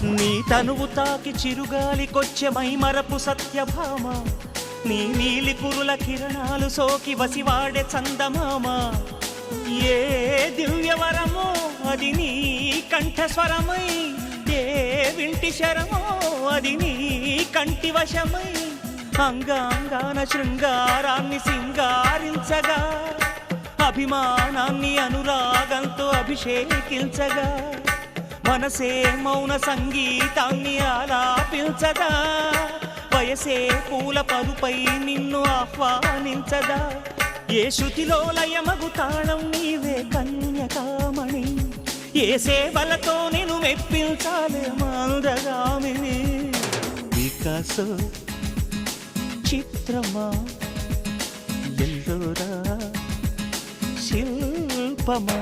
నీ తనువు తాకి చిరుగాలికొచ్చే మైమరపు సత్యభామ, నీ నీలి కురుల కిరణాలు సోకి వసివాడే చందమామ. ఏ దివ్యవరమో అది నీ కంఠస్వరమై, ఏ వింటి శరమో అది నీ కంటి వశమై, అంగాంగాన శృంగారాన్ని సింగారించగా, అభిమానాన్ని అనురాగంతో అభిషేకించగా, మనసే మౌన సంగీతాన్ని ఆలాపించగా, వయసే పూల పరుపై నిన్ను ఆహ్వానించదా. ఏ శృతిలో లయమగు తాళం నీవే కన్యకామణి, ఏ సేవలతో నేను మెప్పించాలే మందగామిని. వికాసో చిత్రమా ఎల్లోరా శిల్పమా.